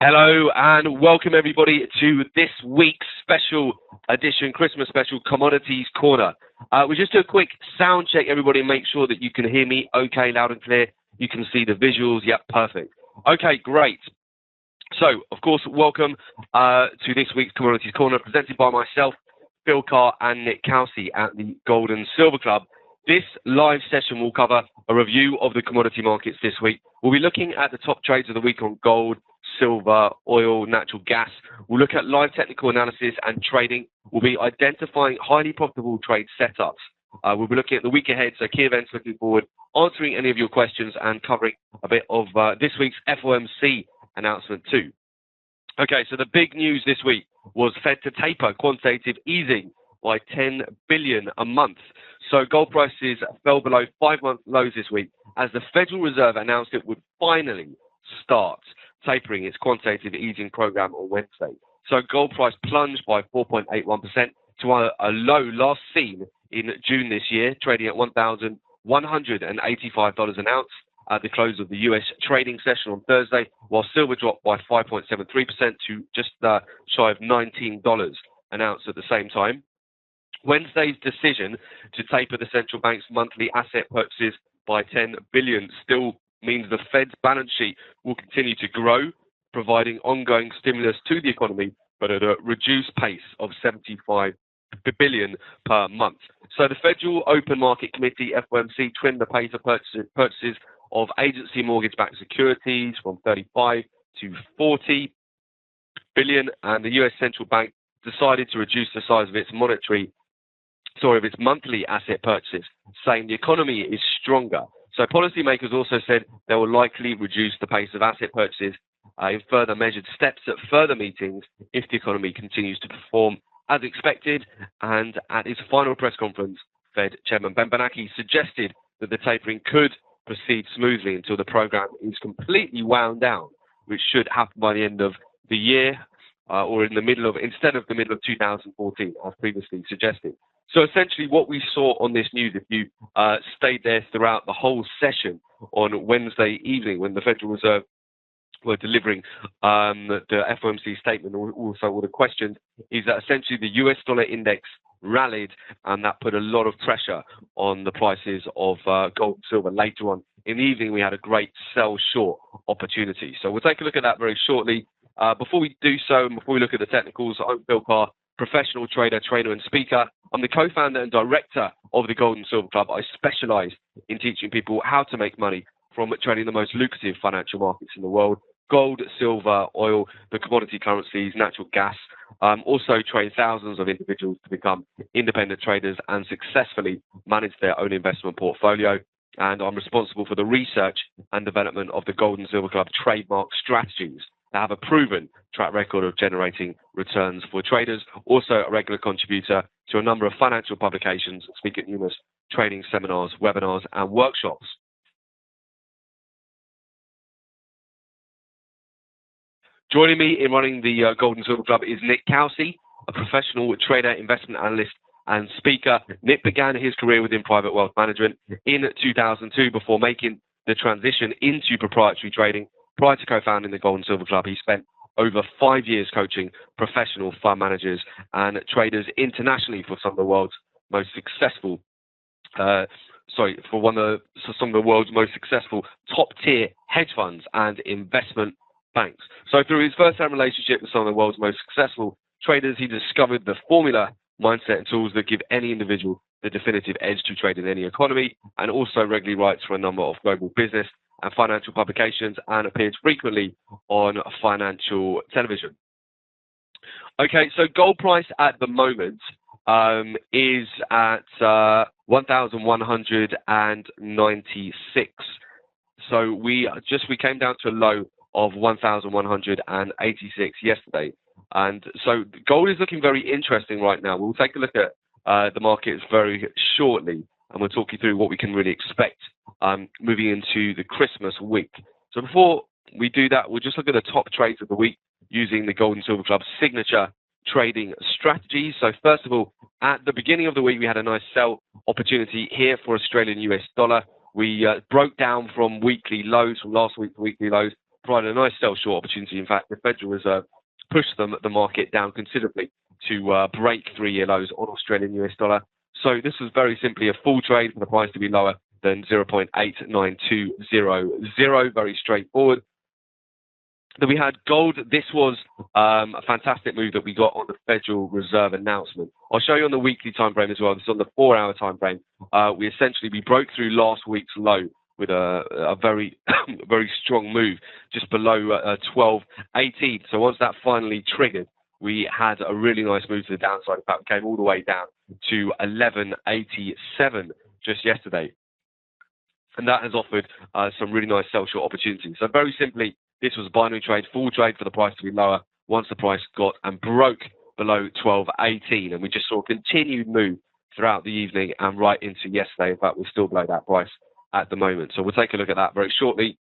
Hello and welcome everybody to this week's special edition, Christmas special, Commodities Corner. We just do a quick sound check, everybody, and make sure that you can hear me okay, loud and clear. You can see the visuals. Yep, perfect. Okay, great. So, of course, welcome to this week's Commodities Corner, presented by myself, Phil, Carr and Nik Kalsi at the Gold and Silver Club. This live session will cover a review of the commodity markets this week. We'll be looking at the top trades of the week on gold, silver, oil, natural gas. We'll look at live technical analysis and trading. We'll be identifying highly profitable trade setups. We'll be looking at the week ahead, so key events looking forward, answering any of your questions and covering a bit of this week's FOMC announcement too. Okay, so the big news this week was Fed to taper quantitative easing by 10 billion a month. So gold prices fell below 5-month lows this week as the Federal Reserve announced it would finally start tapering its quantitative easing program on Wednesday. So gold price plunged by 4.81% to a low last seen in June this year, trading at $1,185 an ounce at the close of the US trading session on Thursday, while silver dropped by 5.73% to just shy of $19 an ounce at the same time. Wednesday's decision to taper the central bank's monthly asset purchases by 10 billion still means the Fed's balance sheet will continue to grow, providing ongoing stimulus to the economy, but at a reduced pace of 75 billion per month. So the Federal Open Market Committee, FOMC, trimmed the pace of purchases of agency mortgage-backed securities from 35 to 40 billion, and the US Central Bank decided to reduce the size of its its monthly asset purchases, saying the economy is stronger. So policymakers also said they will likely reduce the pace of asset purchases in further measured steps at further meetings if the economy continues to perform as expected. And at his final press conference, Fed Chairman Ben Bernanke suggested that the tapering could proceed smoothly until the program is completely wound down, which should happen by the end of the year or instead of the middle of 2014, as previously suggested. So essentially what we saw on this news, if you stayed there throughout the whole session on Wednesday evening when the Federal Reserve were delivering the FOMC statement, also all the questions, is that essentially the US dollar index rallied, and that put a lot of pressure on the prices of gold and silver. Later on in the evening, we had a great sell short opportunity. So we'll take a look at that very shortly. Before we do so, and before we look at the technicals, I'm Phil Carr, professional trader, trainer and speaker. I'm the co-founder and director of the Gold and Silver Club. I specialize in teaching people how to make money from trading the most lucrative financial markets in the world: gold, silver, oil, the commodity currencies, natural gas. Also train thousands of individuals to become independent traders and successfully manage their own investment portfolio. And I'm responsible for the research and development of the Gold and Silver Club trademark strategies that have a proven track record of generating returns for traders. Also a regular contributor to a number of financial publications, speak at numerous training seminars, webinars and workshops. Joining me in running the Gold and Silver Club is Nik Kalsi, a professional trader, investment analyst and speaker. Nik began his career within private wealth management in 2002 before making the transition into proprietary trading. Prior to co-founding the Gold and Silver Club, he spent over 5 years coaching professional fund managers and traders internationally for some of the world's most successful some of the world's most successful top-tier hedge funds and investment banks. So through his first-hand relationship with some of the world's most successful traders, he discovered the formula, mindset and tools that give any individual the definitive edge to trade in any economy, and also regularly writes for a number of global business and financial publications and appears frequently on financial television. Okay, so gold price at the moment is at 1,196. So we came down to a low of 1,186 yesterday. And so gold is looking very interesting right now. We'll take a look at the markets very shortly, and we'll talk you through what we can really expect moving into the Christmas week. So before we do that, we'll just look at the top trades of the week using the Gold and Silver Club's signature trading strategies. So first of all, at the beginning of the week, we had a nice sell opportunity here for Australian US dollar. We broke down from weekly lows, from last week to weekly lows, provided a nice sell short opportunity. In fact, the Federal Reserve pushed the market down considerably to break 3-year lows on Australian US dollar. So this was very simply a full trade for the price to be lower than 0.89200. Very straightforward. Then we had gold. This was a fantastic move that we got on the Federal Reserve announcement. I'll show you on the weekly time frame as well. This is on the 4-hour time frame. We broke through last week's low with a very very strong move just below 12.18. So once that finally triggered, we had a really nice move to the downside. In fact, we came all the way down to 11.87 just yesterday. And that has offered some really nice sell short opportunities. So very simply, this was a binary trade, full trade for the price to be lower once the price got and broke below 12.18. And we just saw a continued move throughout the evening and right into yesterday. In fact, we're still below that price at the moment. So we'll take a look at that very shortly.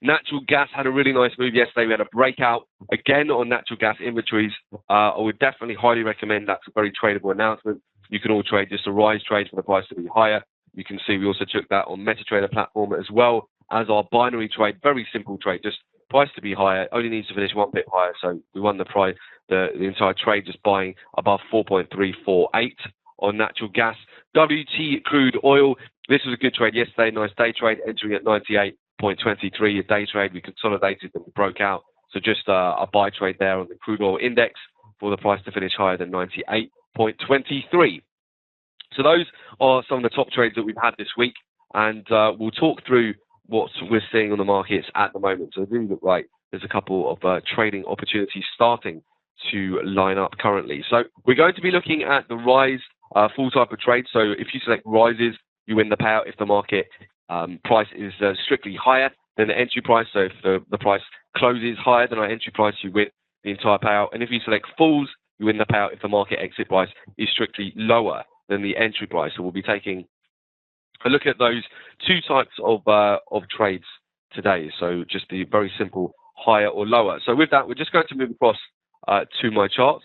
Natural gas had a really nice move yesterday. We had a breakout again on natural gas inventories. I would definitely highly recommend. That's a very tradable announcement. You can all trade just a rise trade for the price to be higher. You can see we also took that on MetaTrader platform as well as our binary trade. Very simple trade, just price to be higher. Only needs to finish one bit higher. So we won the price, the entire trade, just buying above 4.348 on natural gas. WT crude oil. This was a good trade yesterday. Nice day trade, entering at 98.23 a day trade. We consolidated and broke out. So just a buy trade there on the crude oil index for the price to finish higher than 98.23. So those are some of the top trades that we've had this week, and we'll talk through what we're seeing on the markets at the moment. So it really look like there's a couple of trading opportunities starting to line up currently. So we're going to be looking at the rise full type of trade. So if you select rises, you win the payout if the market price is strictly higher than the entry price. So if the price closes higher than our entry price, you win the entire payout. And if you select falls, you win the payout if the market exit price is strictly lower than the entry price. So we'll be taking a look at those two types of trades today. So just the very simple higher or lower. So with that, we're just going to move across to my charts.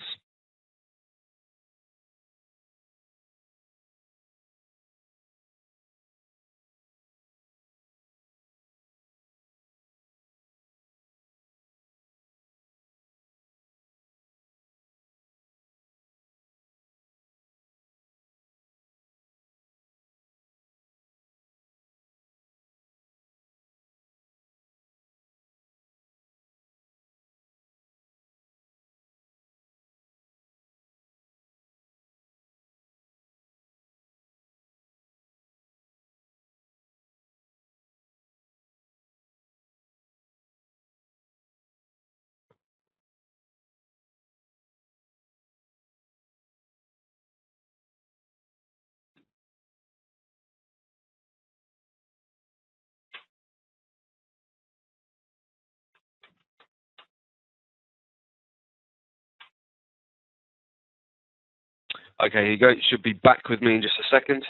Okay, here you go. You should be back with me in just a second.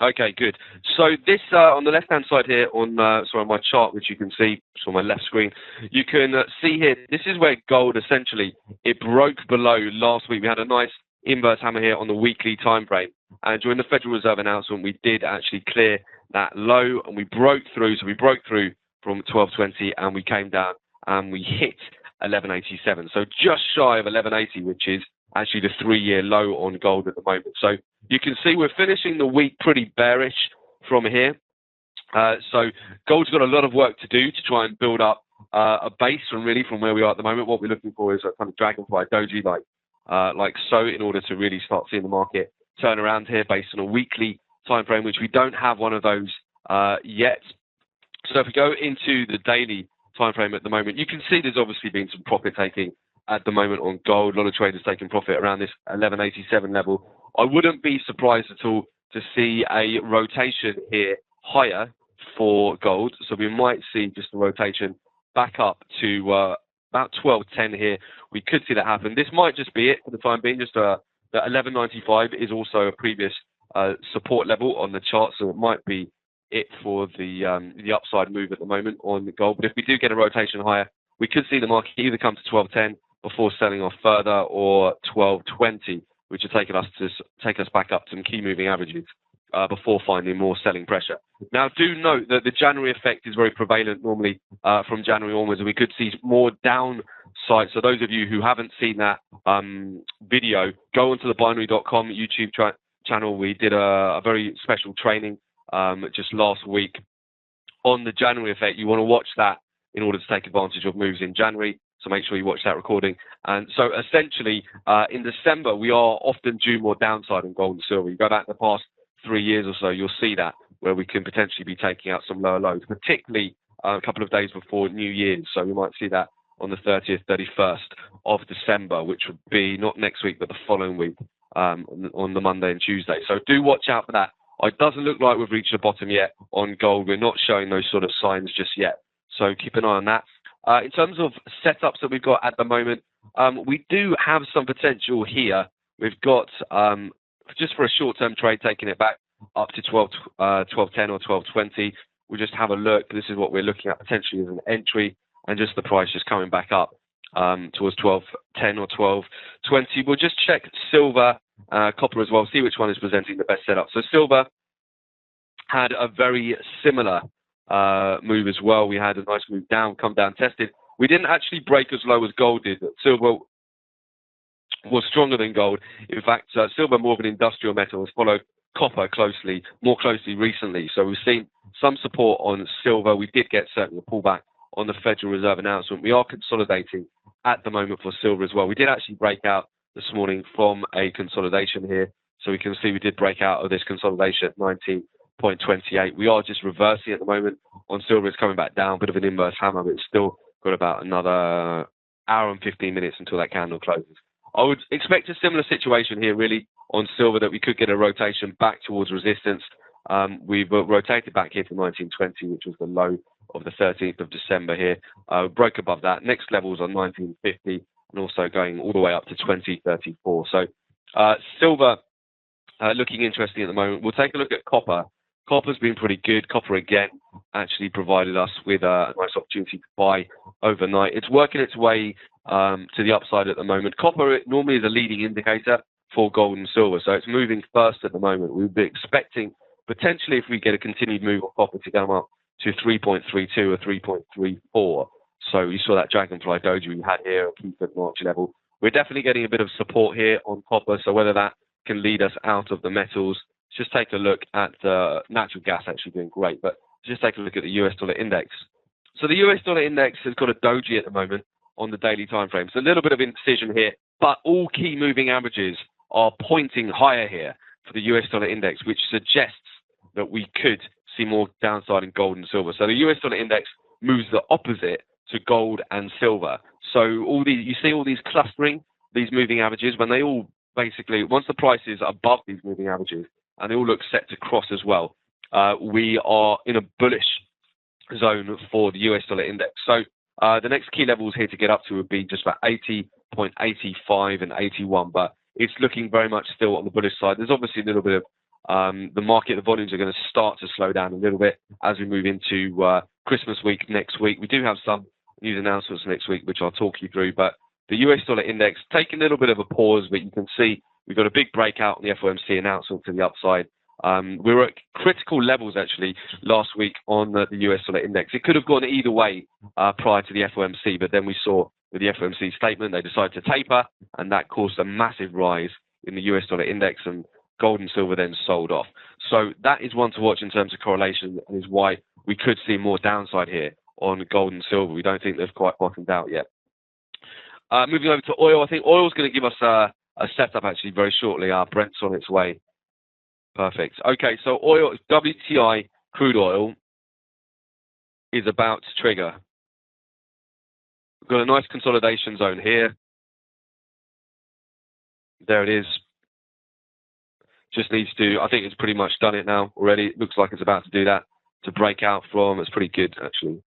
Okay, good. So this on the left-hand side here on my chart, which you can see on my left screen, you can see here. This is where gold essentially it broke below last week. We had a nice inverse hammer here on the weekly time frame, and during the Federal Reserve announcement, we did actually clear that low, and we broke through. So we broke through from 12.20, and we came down and we hit 11.87. So just shy of 11.80, which is actually the 3-year low on gold at the moment. So you can see we're finishing the week pretty bearish from here. So gold's got a lot of work to do to try and build up a base from where we are at the moment. What we're looking for is a kind of dragonfly doji like so, in order to really start seeing the market turn around here based on a weekly time frame, which we don't have one of those yet. So if we go into the daily time frame at the moment, you can see there's obviously been some profit taking at the moment on gold. A lot of traders taking profit around this 11.87 level. I wouldn't be surprised at all to see a rotation here higher for gold. So we might see just a rotation back up to about 12.10 here. We could see that happen. This might just be it for the time being. Just the 11.95 is also a previous support level on the chart, so it might be it for the upside move at the moment on the gold. But if we do get a rotation higher, we could see the market either come to 12.10 before selling off further, or 12.20, which will take us back up to some key moving averages before finding more selling pressure. Now, do note that the January effect is very prevalent normally from January onwards, and we could see more downside. So those of you who haven't seen that video, go onto the binary.com YouTube channel. We did a very special training just last week on the January effect. You want to watch that in order to take advantage of moves in January. So make sure you watch that recording. And so essentially, in December, we are often due more downside on gold and silver. You go back the past 3 years or so, you'll see that, where we can potentially be taking out some lower lows, particularly a couple of days before New Year's. So we might see that on the 30th, 31st of December, which would be not next week, but the following week on the Monday and Tuesday. So do watch out for that. It doesn't look like we've reached the bottom yet on gold. We're not showing those sort of signs just yet. So keep an eye on that. In terms of setups that we've got at the moment, we do have some potential here. We've got, just for a short-term trade, taking it back up to 12.10 or 12.20. We'll just have a look. This is what we're looking at potentially as an entry, and just the price just coming back up towards 12.10 or 12.20. We'll just check silver, copper as well, see which one is presenting the best setup. So silver had a very similar move as well. We had a nice move down, come down, tested. We didn't actually break as low as gold did. Silver was stronger than gold. In fact, silver, more of an industrial metal, has followed copper more closely recently. So we've seen some support on silver. We did get certainly a pullback on the Federal Reserve announcement. We are consolidating at the moment for silver as well. We did actually break out this morning from a consolidation here. So we can see we did break out of this consolidation at 19.28. We are just reversing at the moment on silver. It's coming back down, bit of an inverse hammer, but it's still got about another hour and 15 minutes until that candle closes. I would expect a similar situation here, really, on silver, that we could get a rotation back towards resistance. We've rotated back here to 1920, which was the low of the 13th of December here. Broke above that. Next levels on 1950, and also going all the way up to 2034. So silver looking interesting at the moment. We'll take a look at copper. Copper's been pretty good. Copper, again, actually provided us with a nice opportunity to buy overnight. It's working its way to the upside at the moment. Copper normally is a leading indicator for gold and silver, so it's moving first at the moment. We'd be expecting, potentially, if we get a continued move of copper, to come up to 3.32 or 3.34. So you saw that dragonfly doji we had here, a key Fibonacci level. We're definitely getting a bit of support here on copper, so whether that can lead us out of the metals. Just take a look at natural gas, actually doing great, but just take a look at the US dollar index. So the US dollar index has got a doji at the moment on the daily time frame. So a little bit of indecision here, but all key moving averages are pointing higher here for the US dollar index, which suggests that we could see more downside in gold and silver. So the US dollar index moves the opposite to gold and silver. So you see all these clustering, these moving averages, when they all basically, once the price is above these moving averages, and they all look set to cross as well, we are in a bullish zone for the US dollar index. So the next key levels here to get up to would be just about 80.85 and 81, but it's looking very much still on the bullish side. There's obviously a little bit of the market, the volumes are going to start to slow down a little bit as we move into Christmas week next week. We do have some news announcements next week, which I'll talk you through, but the US dollar index taking a little bit of a pause, but you can see we've got a big breakout on the FOMC announcement to the upside. We were at critical levels, actually, last week on the US dollar index. It could have gone either way prior to the FOMC, but then we saw with the FOMC statement, they decided to taper, and that caused a massive rise in the US dollar index, and gold and silver then sold off. So that is one to watch in terms of correlation, and is why we could see more downside here on gold and silver. We don't think they've quite bottomed out yet. Moving over to oil, I think oil is going to give us a setup actually very shortly. Brent's on its way. Perfect. Okay, so oil, WTI crude oil is about to trigger. We've got a nice consolidation zone here. There it is. Just needs to, I think it's pretty much done it now already. It looks like it's about to do that, to break out from. It's pretty good, actually.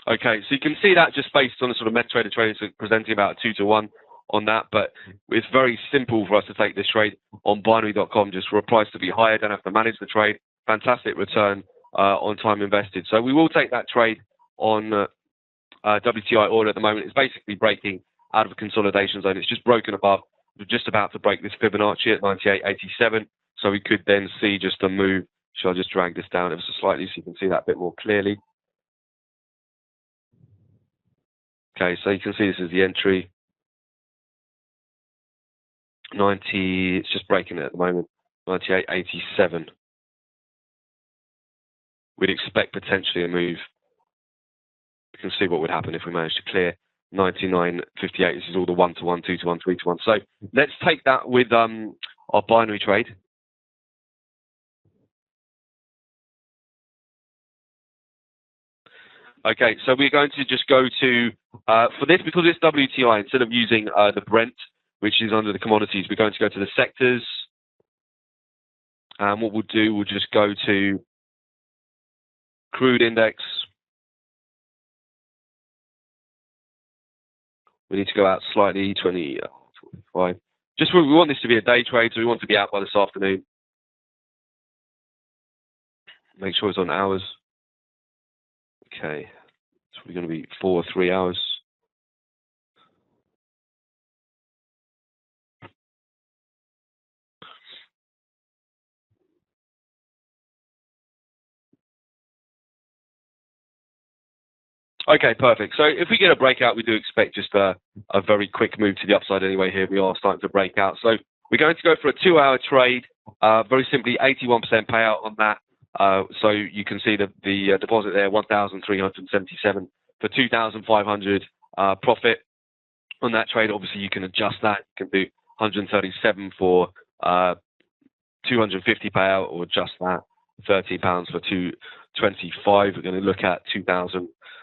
Okay, so you can see that just based on the sort of MetaTrader trading, so presenting about a 2-to-1 on that, but it's very simple for us to take this trade on binary.com, just for a price to be higher, don't have to manage the trade. Fantastic return on time invested. So we will take that trade on WTI oil at the moment is basically breaking out of a consolidation zone. It's just broken above. We're just about to break this Fibonacci at 98.87. So we could then see just a move. Shall I just drag this down ever so slightly so you can see that a bit more clearly? Okay, so you can see this is the entry. 90, it's just breaking it at the moment. 98.87. We'd expect potentially a move. We can see what would happen if we manage to clear 99.58. This is all the 1-to-1, 2-to-1, 3-to-1. So let's take that with our binary trade. Okay, so we're going to just go to, for this, because it's WTI, instead of using the Brent, which is under the commodities, we're going to go to the sectors. And what we'll do, we'll just go to crude index. We need to go out slightly, 25. Just we want this to be a day trade, so we want to be out by this afternoon. Make sure it's on hours. Okay, so we're going to be 4 or 3 hours. Okay, perfect. So if we get a breakout, we do expect just a very quick move to the upside anyway here. We are starting to break out. So we're going to go for a 2-hour trade. Very simply, 81% payout on that. So you can see the deposit there, 1,377 for 2,500 profit on that trade. Obviously, you can adjust that. You can do 137 for 250 payout, or adjust that, £30 for 225. We're going to look at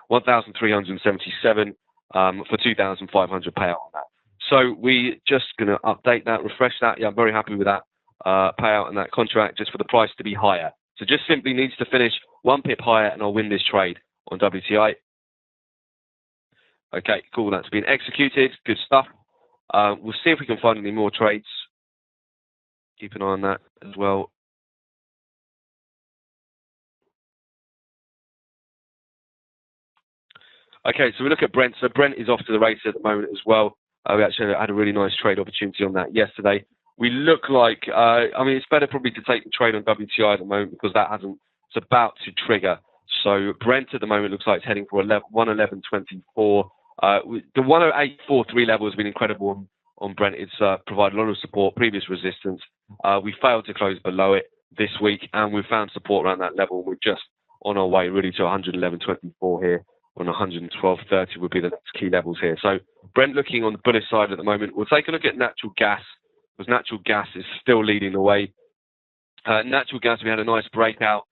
1,377 for 2,500 payout on that. So we're just going to update that, refresh that. Yeah, I'm very happy with that payout and that contract, just for the price to be higher. So just simply needs to finish 1 pip higher and I'll win this trade on WTI. Okay, cool. That's been executed. Good stuff. We'll see if we can find any more trades. Keep an eye on that as well. Okay, so we look at Brent. So Brent is off to the races at the moment as well. We actually had a really nice trade opportunity on that yesterday. We look like, I mean, it's better probably to take the trade on WTI at the moment because that hasn't, it's about to trigger. So Brent at the moment looks like it's heading for 111.24. The 108.43 level has been incredible on Brent. It's provided a lot of support, previous resistance. We failed to close below it this week, and we've found support around that level. We're just on our way really to 111.24 here. On 112.30 would be the next key levels here. So Brent looking on the bullish side at the moment. We'll take a look at natural gas, because natural gas is still leading the way. Natural gas, we had a nice breakout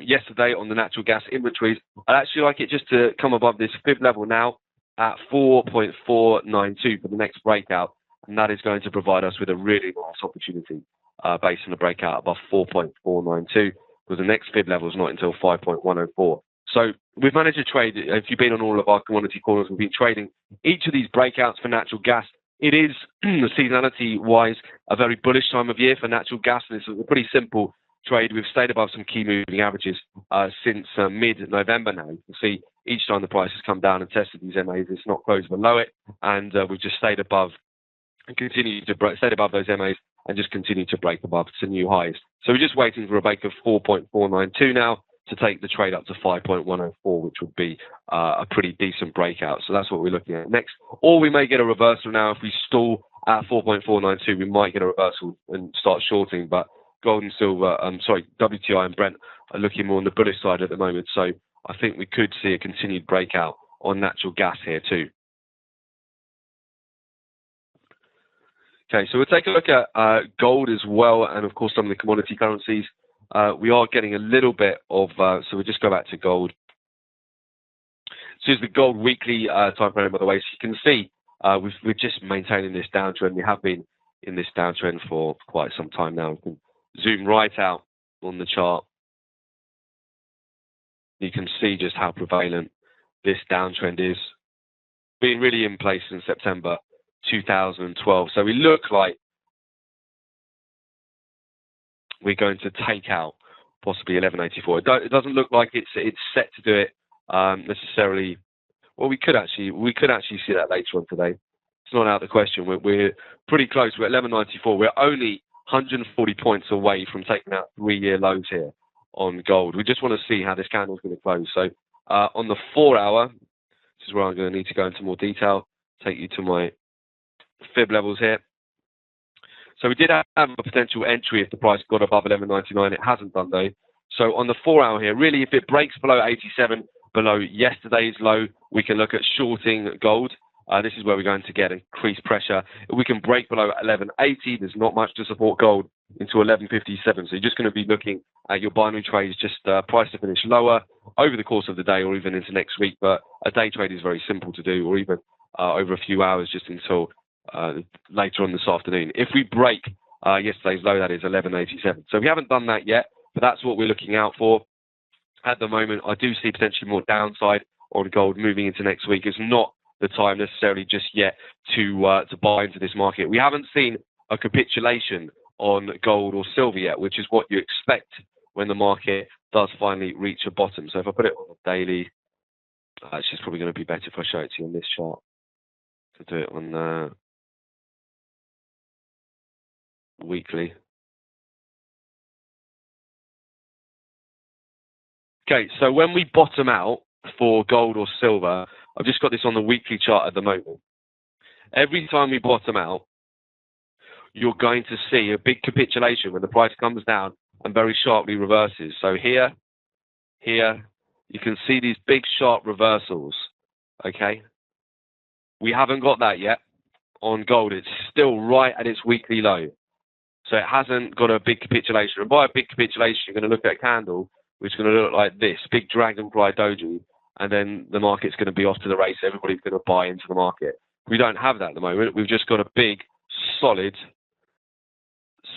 yesterday on the natural gas inventories. I'd actually like it just to come above this fib level now at 4.492 for the next breakout. And that is going to provide us with a really nice opportunity based on the breakout above 4.492, because the next fib level is not until 5.104. So we've managed to trade, if you've been on all of our commodity corners, we've been trading each of these breakouts for natural gas. It is, seasonality-wise, a very bullish time of year for natural gas, and it's a pretty simple trade. We've stayed above some key moving averages since mid-November now. You can see each time the price has come down and tested these MAs, it's not closed below it, and we've just stayed above and continued to stay above those MAs and just continue to break above to new highs. So we're just waiting for a break of 4.492 now to take the trade up to 5.104, which would be a pretty decent breakout. So that's what we're looking at next. Or we may get a reversal now. If we stall at 4.492, we might get a reversal and start shorting. But gold and silver, WTI and Brent are looking more on the bullish side at the moment. So I think we could see a continued breakout on natural gas here too. Okay, so we'll take a look at gold as well, and of course some of the commodity currencies. We are getting a little bit of, so we'll just go back to gold. So here's the gold weekly time frame, by the way. So you can see we're just maintaining this downtrend. We have been in this downtrend for quite some time now. We can zoom right out on the chart. You can see just how prevalent this downtrend is. Been really in place since September 2012. So we look like we're going to take out possibly 1184. It doesn't look like it's set to do it necessarily Well, we could actually see that later on today. It's not out of the question. We're pretty close. We're at 11.94. We're only 140 points away from taking out 3-year lows here on gold. We just want to see how this candle is going to close. So on the 4-hour, this is where I'm going to need to go into more detail. Take you to my fib levels here. So we did have a potential entry if the price got above 11.99. It hasn't done though. So on the 4-hour here, really, if it breaks below 87, below yesterday's low, we can look at shorting gold. This is where we're going to get increased pressure. If we can break below 11.80, there's not much to support gold into 11.57. So you're just going to be looking at your binary trades, just price to finish lower over the course of the day or even into next week. But a day trade is very simple to do, or even over a few hours just until later on this afternoon. If we break yesterday's low, that is 11.87. So we haven't done that yet, but that's what we're looking out for. At the moment, I do see potentially more downside on gold moving into next week. It's not the time necessarily just yet to buy into this market. We haven't seen a capitulation on gold or silver yet, which is what you expect when the market does finally reach a bottom. So if I put it on the daily, it's just probably going to be better if I show it to you on this chart. To do it on the weekly. Okay, so when we bottom out for gold or silver, I've just got this on the weekly chart at the moment. Every time we bottom out, you're going to see a big capitulation when the price comes down and very sharply reverses. So here, you can see these big sharp reversals, okay? We haven't got that yet on gold. It's still right at its weekly low. So it hasn't got a big capitulation. And by a big capitulation, you're going to look at a candle which is going to look like this, big dragonfly doji, and then the market's going to be off to the race. Everybody's going to buy into the market. We don't have that at the moment. We've just got a big, solid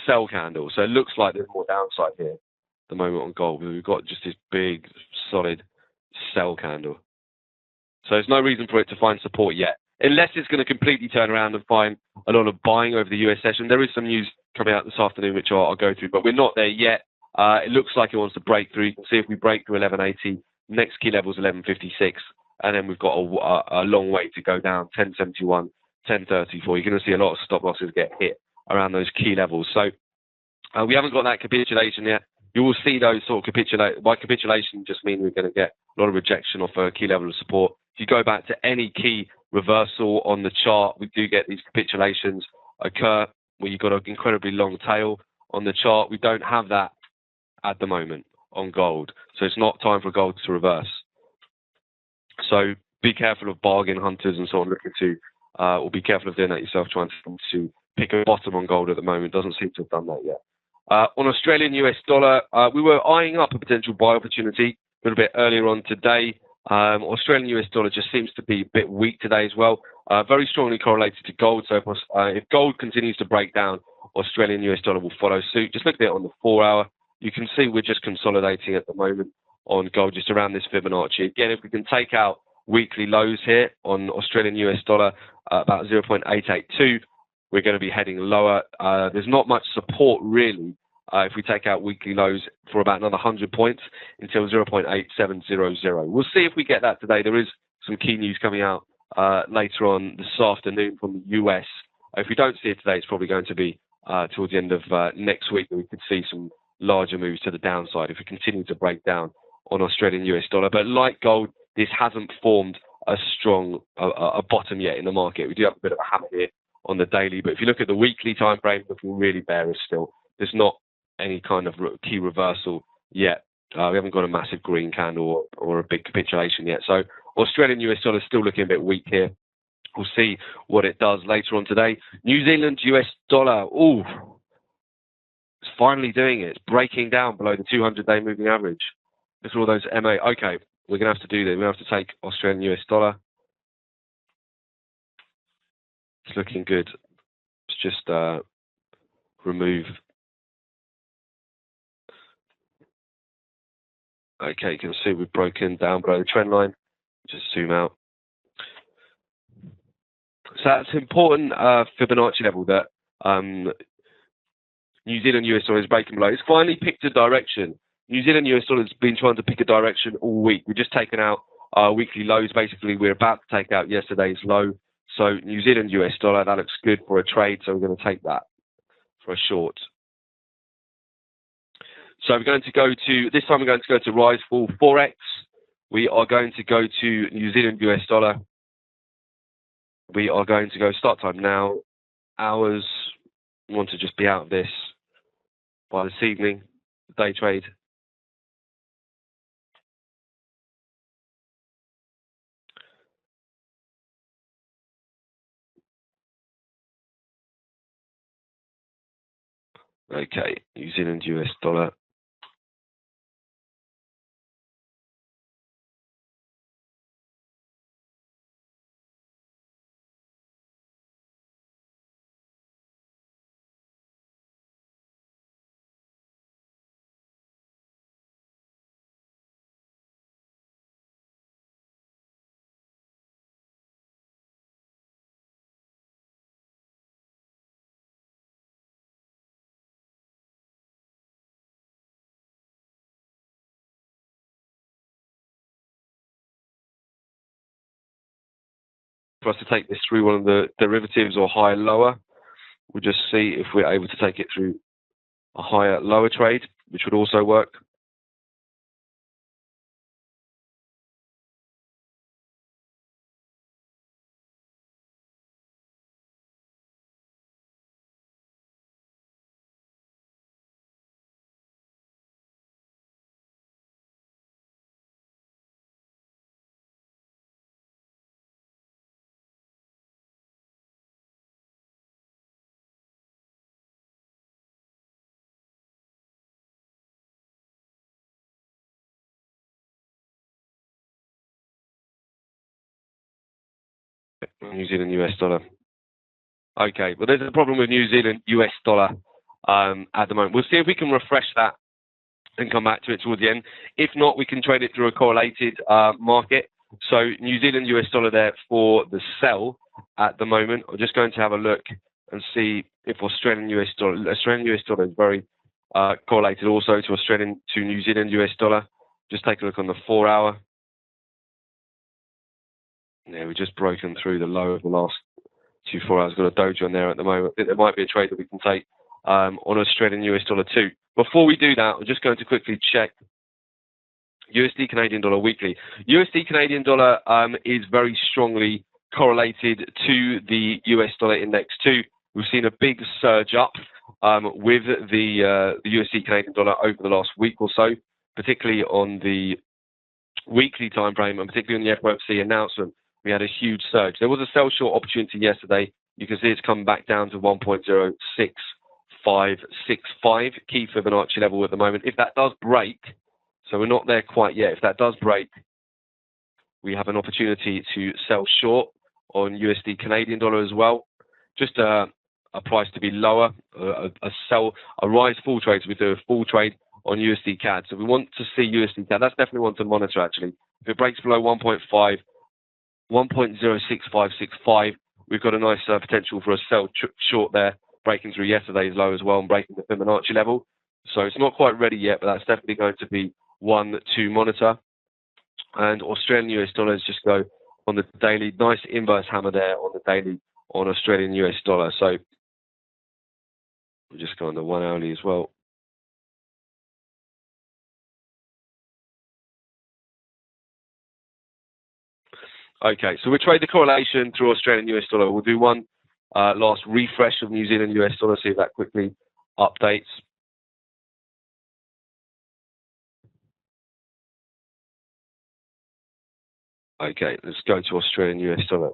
sell candle. So it looks like there's more downside here at the moment on gold. We've got just this big, solid sell candle. So there's no reason for it to find support yet, unless it's going to completely turn around and find a lot of buying over the US session. There is some news coming out this afternoon, which I'll go through, but we're not there yet. It looks like it wants to break through. You can see if we break through 11.80, next key level is 11.56, and then we've got a long way to go down, 10.71, 10.34. You're going to see a lot of stop losses get hit around those key levels. So we haven't got that capitulation yet. You will see those sort of capitulate. By capitulation, just mean we're going to get a lot of rejection off a key level of support. If you go back to any key reversal on the chart, we do get these capitulations occur where you've got an incredibly long tail on the chart. We don't have that at the moment on gold. So it's not time for gold to reverse. So be careful of bargain hunters and so on looking to, or be careful of doing that yourself, trying to pick a bottom on gold at the moment. Doesn't seem to have done that yet. On Australian US dollar, we were eyeing up a potential buy opportunity a little bit earlier on today. Australian US dollar just seems to be a bit weak today as well. Very strongly correlated to gold. So if gold continues to break down, Australian US dollar will follow suit. Just look at it on the 4-hour. You can see we're just consolidating at the moment on gold, just around this Fibonacci. Again, if we can take out weekly lows here on Australian US dollar, about 0.882, we're going to be heading lower. There's not much support really if we take out weekly lows for about another 100 points until 0.8700. We'll see if we get that today. There is some key news coming out later on this afternoon from the US. If we don't see it today, it's probably going to be towards the end of next week that we could see some larger moves to the downside if we continue to break down on Australian US dollar. But like gold, this hasn't formed a strong a bottom yet in the market. We do have a bit of a hammer here on the daily, but if you look at the weekly time frame, looking really bearish still. There's not any kind of key reversal yet. We haven't got a massive green candle or a big capitulation yet. So Australian US dollar is still looking a bit weak here. We'll see what it does later on today. New Zealand US dollar. Ooh. It's finally doing it. It's breaking down below the 200-day moving average. Look at all those MA. Okay, we're going to have to do this. We're going to have to take Australian US dollar. It's looking good. Let's just remove. Okay, you can see we've broken down below the trend line. Just zoom out. So that's an important Fibonacci level that New Zealand US dollar is breaking below. It's finally picked a direction. New Zealand US dollar has been trying to pick a direction all week. We've just taken out weekly lows. Basically, we're about to take out yesterday's low. So New Zealand US dollar, that looks good for a trade. So we're going to take that for a short. So we're going to go to, this time we're going to go to rise fall Forex. We are going to go to New Zealand US dollar. We are going to go start time now. Hours. We want to just be out of this by this evening. Day trade. Okay, New Zealand US dollar. For us to take this through one of the derivatives or higher lower, we'll just see if we're able to take it through a higher lower trade, which would also work. New Zealand US dollar. Okay, well, there's a problem with New Zealand US dollar at the moment. We'll see if we can refresh that and come back to it towards the end. If not, we can trade it through a correlated market. So New Zealand US dollar there for the sell at the moment. I'm just going to have a look and see if Australian US dollar is very correlated also to New Zealand US dollar. Just take a look on the 4 hour. Yeah, we've just broken through the low of the last 4 hours. Got a dojo on there at the moment. I think there might be a trade that we can take on Australian US dollar too. Before we do that, I'm just going to quickly check USD Canadian dollar weekly. USD Canadian dollar is very strongly correlated to the US dollar index too. We've seen a big surge up with the USD Canadian dollar over the last week or so, particularly on the weekly time frame and particularly on the FOMC announcement. We had a huge surge. There was a sell short opportunity yesterday. You can see it's come back down to 1.06565 key Fibonacci level at the moment. If that does break, so we're not there quite yet. If that does break, we have an opportunity to sell short on USD Canadian dollar as well. Just a price to be lower, a rise full trade. So we do a full trade on USD CAD. So we want to see USD CAD. That's definitely one to monitor actually. If it breaks below 1.06565, we've got a nice potential for a sell short there, breaking through yesterday's low as well and breaking the Fibonacci level. So it's not quite ready yet, but that's definitely going to be one to monitor. And Australian US dollars just go on the daily. Nice inverse hammer there on the daily on Australian US dollar. So we'll just go on the 1 hourly as well. Okay, so we'll trade the correlation through Australian US dollar. We'll do one last refresh of New Zealand US dollar, see if that quickly updates. Okay, let's go to Australian US dollar,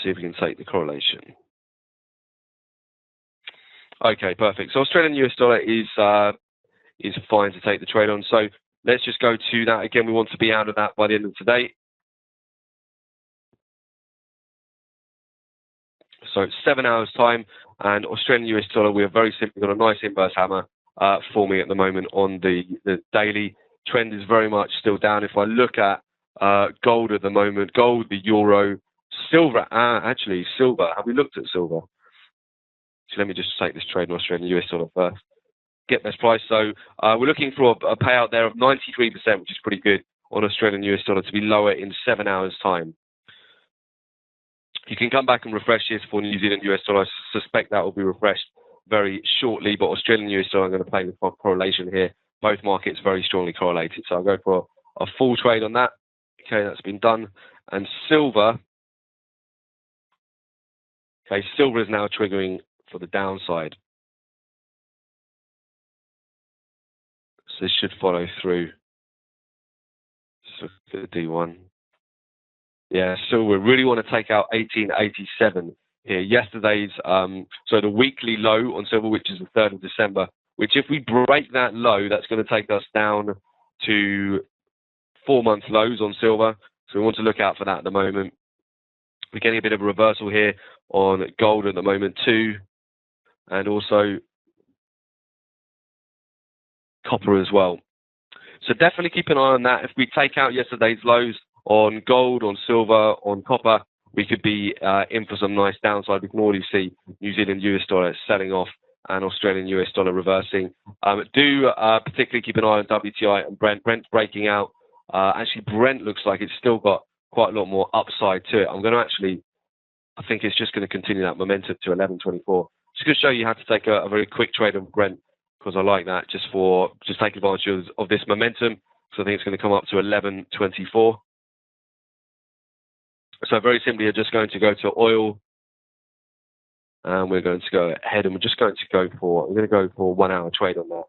see if we can take the correlation. Okay, perfect. So Australian US dollar is fine to take the trade on. So let's just go to that. Again, we want to be out of that by the end of today. So it's 7 hours time, and Australian US dollar, we have very simply got a nice inverse hammer forming at the moment on the daily. Trend is very much still down. If I look at gold at the moment, gold, the euro, silver, actually silver. Have we looked at silver? So let me just take this trade in Australian US dollar first. Get best price. So we're looking for a payout there of 93%, which is pretty good on Australian US dollar to be lower in 7 hours' time. You can come back and refresh this for New Zealand US dollar. I suspect that will be refreshed very shortly, but Australian US dollar, I'm going to play with correlation here. Both markets very strongly correlated. So I'll go for a full trade on that. Okay, that's been done. And silver. Okay, silver is now triggering for the downside. So this should follow through. So the D1. Yeah, so we really want to take out 1887 here. Yesterday's, so the weekly low on silver, which is the 3rd of December, which if we break that low, that's going to take us down to 4-month lows on silver. So we want to look out for that at the moment. We're getting a bit of a reversal here on gold at the moment too, and also copper as well. So definitely keep an eye on that. If we take out yesterday's lows on gold, on silver, on copper, we could be in for some nice downside. We can already see New Zealand US dollar selling off and Australian US dollar reversing. Do particularly keep an eye on WTI and Brent. Brent's breaking out. Actually, Brent looks like it's still got quite a lot more upside to it. I'm going to I think it's just going to continue that momentum to 11.24. Just going to show you how to take a very quick trade on Brent, because I like that, just take advantage of this momentum. So I think it's going to come up to 11.24. So very simply, you're just going to go to oil, and we're going to go ahead, and we're going to go for 1 hour trade on that.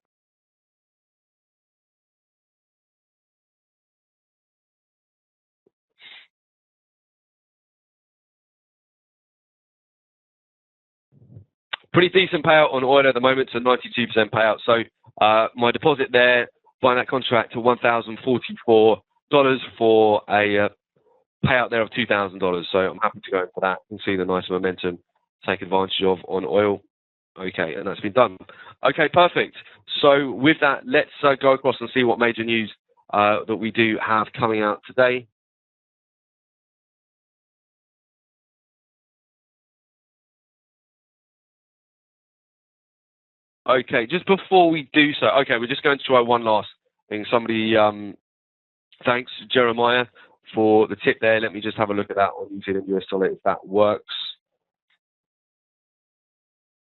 Pretty decent payout on oil at the moment, so 92% payout. So my deposit there, buying that contract to $1,044 for a payout there of $2,000. So I'm happy to go in for that. You can see the nice momentum take advantage of on oil. Okay, and that's been done. Okay, perfect. So with that, let's go across and see what major news that we do have coming out today. Okay, just before we do so, okay, we're just going to try one last thing. Somebody, thanks, Jeremiah, for the tip there. Let me just have a look at that on New Zealand US dollar if that works.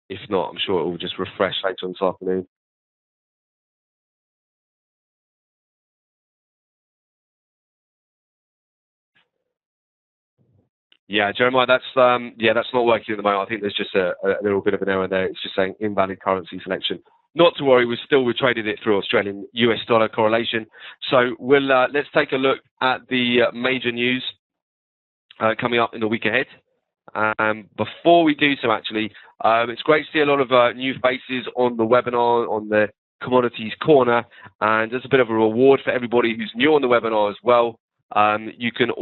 If not, I'm sure it will just refresh later on this afternoon. Yeah, Jeremiah, that's not working at the moment. I think there's just a little bit of an error there. It's just saying invalid currency selection. Not to worry, we traded it through Australian US dollar correlation. So we'll let's take a look at the major news coming up in the week ahead. Before we do so, actually, it's great to see a lot of new faces on the webinar on the Commodities Corner, and there's a bit of a reward for everybody who's new on the webinar as well. You can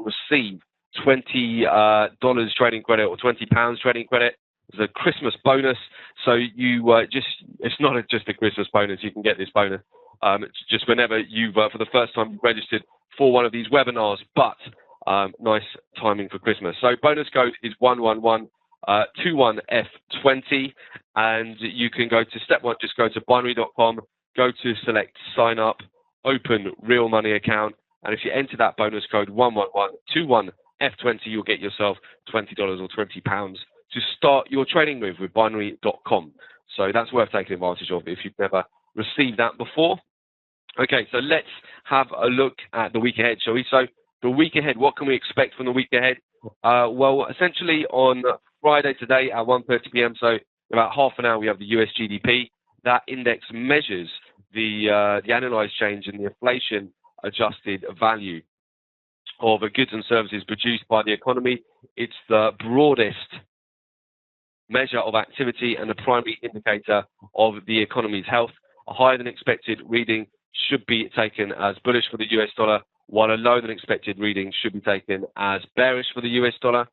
receive $20 trading credit or £20 trading credit as a Christmas bonus. So it's not just a Christmas bonus. You can get this bonus it's just whenever you've for the first time registered for one of these webinars, but nice timing for Christmas. So bonus code is 11121F20, and you can go to step one, just go to binary.com, go to select sign up, open real money account, and if you enter that bonus code 11121F20, you'll get yourself $20 or £20 to start your trading with binary.com. So that's worth taking advantage of if you've never received that before. Okay, so let's have a look at the week ahead, shall we? So the week ahead, what can we expect from the week ahead? Well, essentially on Friday today at 1:30 p.m., so about half an hour, we have the US GDP. That index measures the analyse change in the inflation adjusted value of goods and services produced by the economy. It's the broadest measure of activity and the primary indicator of the economy's health. A higher than expected reading should be taken as bullish for the US dollar, while a lower than expected reading should be taken as bearish for the US dollar.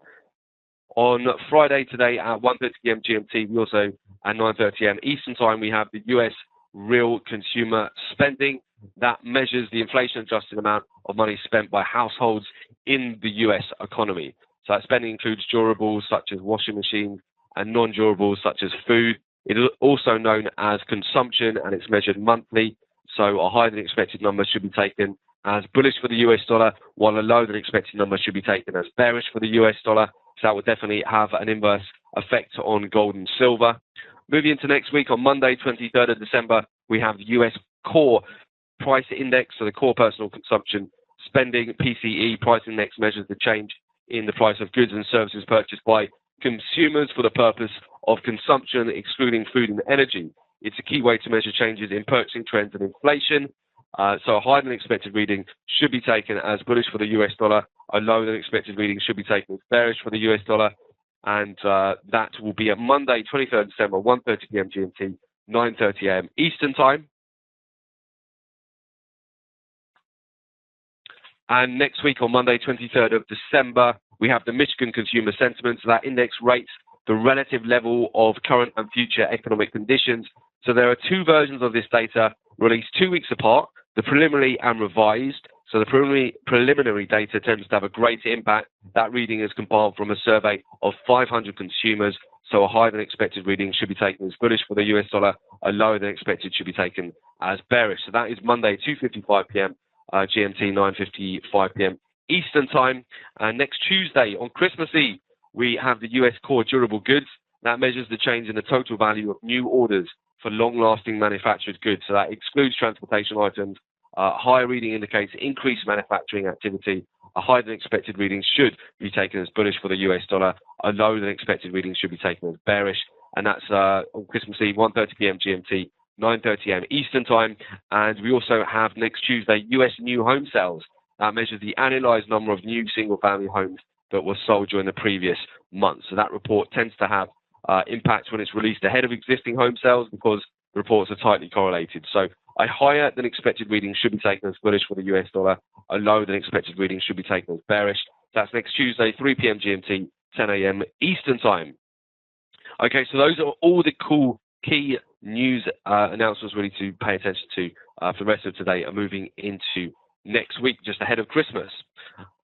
On Friday today at 1:30 p.m. GMT, we also at 9:30 a.m. Eastern Time, we have the US real consumer spending. That measures the inflation-adjusted amount of money spent by households in the US economy. So that spending includes durables such as washing machines and non-durables such as food. It is also known as consumption, and it's measured monthly. So a higher than expected number should be taken as bullish for the US dollar, while a lower than expected number should be taken as bearish for the US dollar. So that would definitely have an inverse effect on gold and silver. Moving into next week, on Monday, 23rd of December, we have the US Core Price Index, so the Core Personal Consumption Spending, PCE Price Index, measures the change in the price of goods and services purchased by consumers for the purpose of consumption, excluding food and energy. It's a key way to measure changes in purchasing trends and inflation. So a higher than expected reading should be taken as bullish for the US dollar. A lower than expected reading should be taken as bearish for the US dollar. And that will be at Monday, 23rd December, 1:30 p.m. GMT, 9:30 a.m. Eastern Time. And next week on Monday, 23rd of December, we have the Michigan Consumer Sentiment. So that index rates the relative level of current and future economic conditions. So there are two versions of this data released 2 weeks apart, the preliminary and revised. So the preliminary data tends to have a greater impact. That reading is compiled from a survey of 500 consumers. So a higher than expected reading should be taken as bullish for the US dollar. A lower than expected should be taken as bearish. So that is Monday, 2:55 p.m. GMT, 9:55 p.m. Eastern Time. Next Tuesday, on Christmas Eve, we have the US Core Durable Goods. That measures the change in the total value of new orders for long-lasting manufactured goods. So that excludes transportation items. Higher reading indicates increased manufacturing activity. A higher than expected reading should be taken as bullish for the US dollar. A lower than expected reading should be taken as bearish. And that's on Christmas Eve, 1:30 p.m. GMT, 9:30 a.m. Eastern Time. And we also have next Tuesday, US new home sales. That measures the analyzed number of new single-family homes that were sold during the previous month. So that report tends to have impact when it's released ahead of existing home sales, because the reports are tightly correlated. So a higher than expected reading should be taken as bullish for the US dollar. A lower than expected reading should be taken as bearish. That's next Tuesday, 3 p.m. GMT, 10 a.m. Eastern Time. Okay, so those are all the cool key news announcements really to pay attention to for the rest of today and moving into next week, just ahead of Christmas.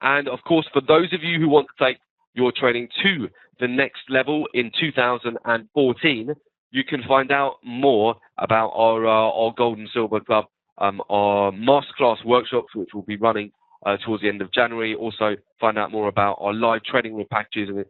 And of course, for those of you who want to take your trading to the next level in 2014, you can find out more about our Gold and Silver Club, our masterclass workshops, which will be running towards the end of January. Also, find out more about our live trading room packages and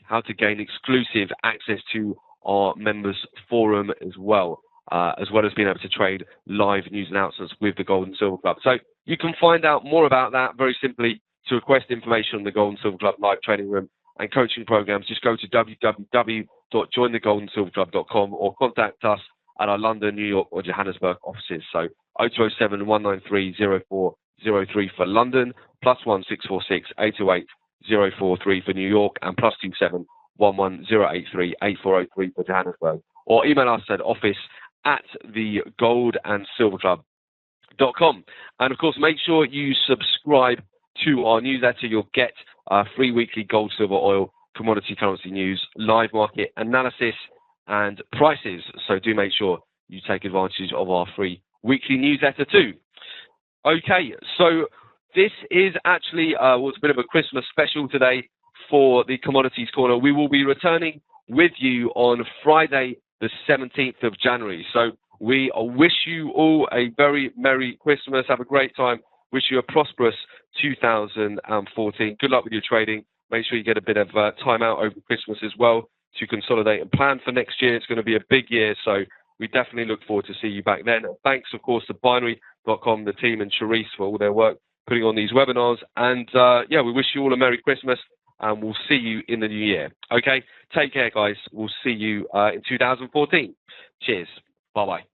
how to gain exclusive access to our members forum as well as being able to trade live news announcements with the Gold and Silver Club. So you can find out more about that very simply. To request information on the Gold and Silver Club live trading room and coaching programs, just go to www.jointhegoldandsilverclub.com or contact us at our London, New York or Johannesburg offices. So 0207 193 0403 for London, +1 646 828 043 for New York, and +27 11 083 8403 for Johannesburg. Or email us at office@thegoldandsilverclub.com. And of course, make sure you subscribe to our newsletter. You'll get free weekly gold, silver, oil, commodity, currency news, live market analysis, and prices. So do make sure you take advantage of our free weekly newsletter too. Okay, so this is actually what's a bit of a Christmas special today for the Commodities Corner. We will be returning with you on Friday, the 17th of January. So we wish you all a very Merry Christmas. Have a great time. Wish you a prosperous 2014. Good luck with your trading. Make sure you get a bit of time out over Christmas as well to consolidate and plan for next year. It's going to be a big year, so we definitely look forward to see you back then. Thanks, of course, to binary.com, the team, and Charisse for all their work putting on these webinars. And yeah, we wish you all a Merry Christmas, and we'll see you in the new year. Okay, take care, guys. We'll see you in 2014. Cheers. Bye-bye.